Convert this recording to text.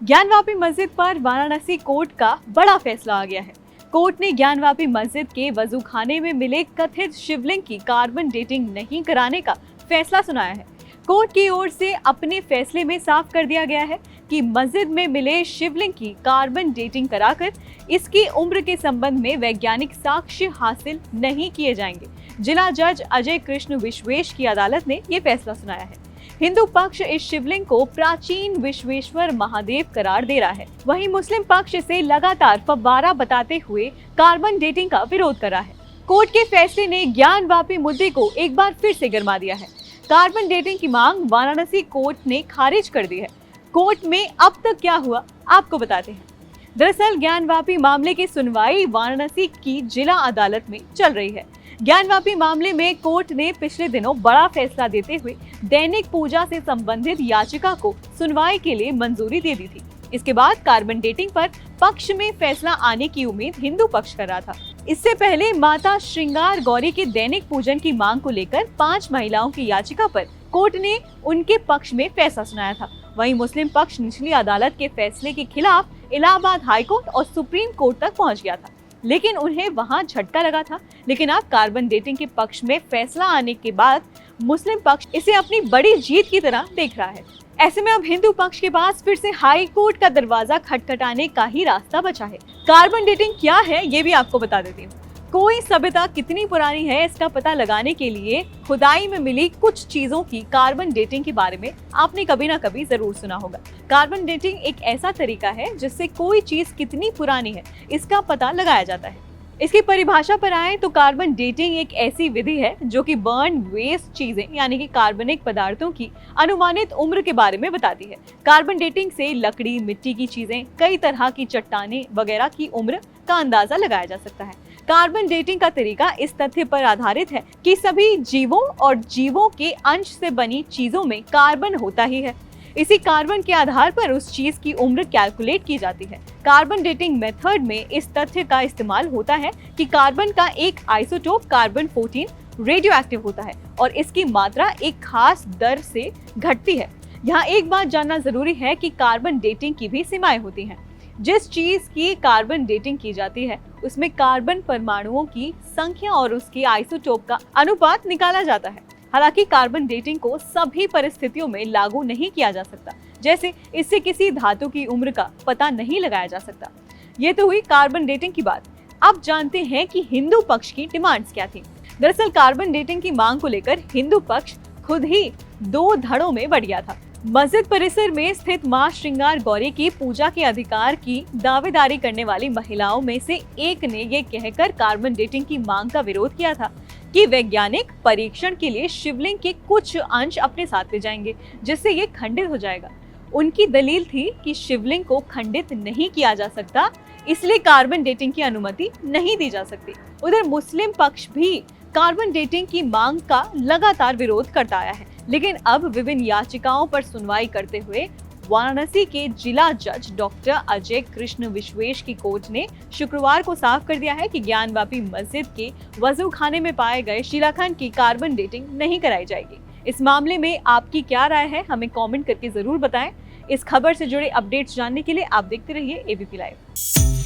ज्ञानवापी मस्जिद पर वाराणसी कोर्ट का बड़ा फैसला आ गया है। कोर्ट ने ज्ञानवापी मस्जिद के वजूखाने में मिले कथित शिवलिंग की कार्बन डेटिंग नहीं कराने का फैसला सुनाया है। कोर्ट की ओर से अपने फैसले में साफ कर दिया गया है कि मस्जिद में मिले शिवलिंग की कार्बन डेटिंग कराकर इसकी उम्र के संबंध में वैज्ञानिक साक्ष्य हासिल नहीं किए जाएंगे। जिला जज अजय कृष्ण विश्वेश की अदालत ने ये फैसला सुनाया है। हिंदू पक्ष इस शिवलिंग को प्राचीन विश्वेश्वर महादेव करार दे रहा है, वहीं मुस्लिम पक्ष इसे लगातार फव्वारा बताते हुए कार्बन डेटिंग का विरोध कर रहा है। कोर्ट के फैसले ने ज्ञानवापी मुद्दे को एक बार फिर से गरमा दिया है। कार्बन डेटिंग की मांग वाराणसी कोर्ट ने खारिज कर दी है। कोर्ट में अब तक क्या हुआ, आपको बताते हैं। दरअसल ज्ञानवापी मामले की सुनवाई वाराणसी की जिला अदालत में चल रही है। ज्ञानवापी मामले में कोर्ट ने पिछले दिनों बड़ा फैसला देते हुए दैनिक पूजा से संबंधित याचिका को सुनवाई के लिए मंजूरी दे दी थी। इसके बाद कार्बन डेटिंग पर पक्ष में फैसला आने की उम्मीद हिंदू पक्ष कर रहा था। इससे पहले माता श्रृंगार गौरी के दैनिक पूजन की मांग को लेकर 5 महिलाओं की याचिका पर कोर्ट ने उनके पक्ष में फैसला सुनाया था। वहीं मुस्लिम पक्ष निचली अदालत के फैसले के खिलाफ इलाहाबाद हाईकोर्ट और सुप्रीम कोर्ट तक पहुंच गया था, लेकिन उन्हें वहां झटका लगा था। लेकिन अब कार्बन डेटिंग के पक्ष में फैसला आने के बाद मुस्लिम पक्ष इसे अपनी बड़ी जीत की तरह देख रहा है। ऐसे में अब हिंदू पक्ष के पास फिर से हाई कोर्ट का दरवाजा खटखटाने का ही रास्ता बचा है। कार्बन डेटिंग क्या है, ये भी आपको बता देती हूँ। कोई सभ्यता कितनी पुरानी है, इसका पता लगाने के लिए खुदाई में मिली कुछ चीजों की कार्बन डेटिंग के बारे में आपने कभी ना कभी जरूर सुना होगा। कार्बन डेटिंग एक ऐसा तरीका है जिससे कोई चीज कितनी पुरानी है इसका पता लगाया जाता है। इसकी परिभाषा पर आए तो कार्बन डेटिंग एक ऐसी विधि है जो कि बर्न वेस्ट चीजें यानी कि कार्बनिक पदार्थों की अनुमानित उम्र के बारे में बताती है। कार्बन डेटिंग से लकड़ी, मिट्टी की चीजें, कई तरह की चट्टानें वगैरह की उम्र का अंदाजा लगाया जा सकता है। कार्बन डेटिंग का तरीका इस तथ्य पर आधारित है कि सभी जीवों और जीवों के अंश से बनी चीजों में कार्बन होता ही है। इसी कार्बन के आधार पर उस चीज की उम्र कैलकुलेट की जाती है। कार्बन डेटिंग मेथड में इस तथ्य का इस्तेमाल होता है कि कार्बन का एक आइसोटोप कार्बन 14 रेडियो एक्टिव होता है और इसकी मात्रा एक खास दर से घटती है। यहाँ एक बात जानना जरूरी है कि कार्बन डेटिंग की भी सीमाएं होती हैं। जिस चीज की कार्बन डेटिंग की जाती है उसमें कार्बन परमाणुओं की संख्या और उसकी आइसोटोप का अनुपात निकाला जाता है। हालांकि कार्बन डेटिंग को सभी परिस्थितियों में लागू नहीं किया जा सकता, जैसे इससे किसी धातु की उम्र का पता नहीं लगाया जा सकता। ये तो हुई कार्बन डेटिंग की बात। अब जानते हैं कि हिंदू पक्ष की डिमांड्स क्या थी। दरअसल कार्बन डेटिंग की मांग को लेकर हिंदू पक्ष खुद ही 2 धड़ों में बढ़ गया था। मस्जिद परिसर में स्थित मां श्रृंगार गौरी की पूजा के अधिकार की दावेदारी करने वाली महिलाओं में से एक ने ये कहकर कार्बन डेटिंग की मांग का विरोध किया था कि वैज्ञानिक परीक्षण के लिए शिवलिंग के कुछ अंश अपने साथ ले जाएंगे जिससे ये खंडित हो जाएगा। उनकी दलील थी कि शिवलिंग को खंडित नहीं किया जा सकता, इसलिए कार्बन डेटिंग की अनुमति नहीं दी जा सकती। उधर मुस्लिम पक्ष भी कार्बन डेटिंग की मांग का लगातार विरोध करता आया है, लेकिन अब विभिन्न याचिकाओं पर सुनवाई करते हुए वाराणसी के जिला जज डॉक्टर अजय कृष्ण विश्वेश की कोर्ट ने शुक्रवार को साफ कर दिया है कि ज्ञानवापी मस्जिद के वजूखाने में पाए गए शिलाखंड की कार्बन डेटिंग नहीं कराई जाएगी। इस मामले में आपकी क्या राय है, हमें कमेंट करके जरूर बताएं। इस खबर से जुड़े अपडेट्स जानने के लिए आप देखते रहिए एबीपी लाइव।